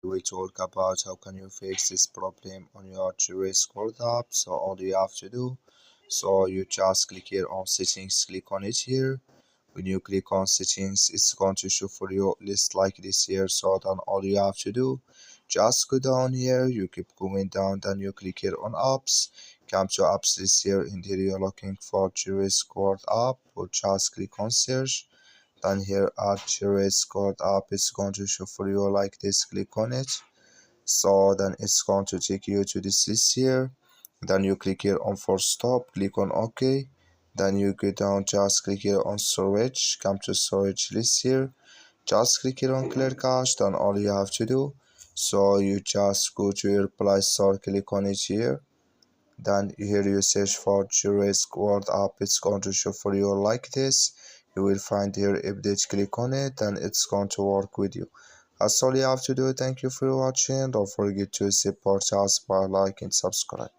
we will talk about how can you fix this problem on your Jurassic app. So all you have to do, so you just click here on settings, click on it here. When you click on settings, it's going to show for you list like this here. So then all you have to do, just go down here, you keep going down, then you click here on apps, come to apps list here, and here you're looking for Jurassic app, or just click on search. Then here at Jurassic app, it's going to show for you like this, click on it. So then it's going to take you to this list here. Then you click here on force stop, click on OK. Then you go down, just click here on storage, come to storage list here, just click here on clear cache. Then all you have to do, so you just go to your Play Store, click on it here. Then here you search for Jurassic World app, it's going to show for you like this. You will find here update, click on it, then it's going to work with you. That's all you have to do. Thank you for watching. Don't forget to support us by liking and subscribe.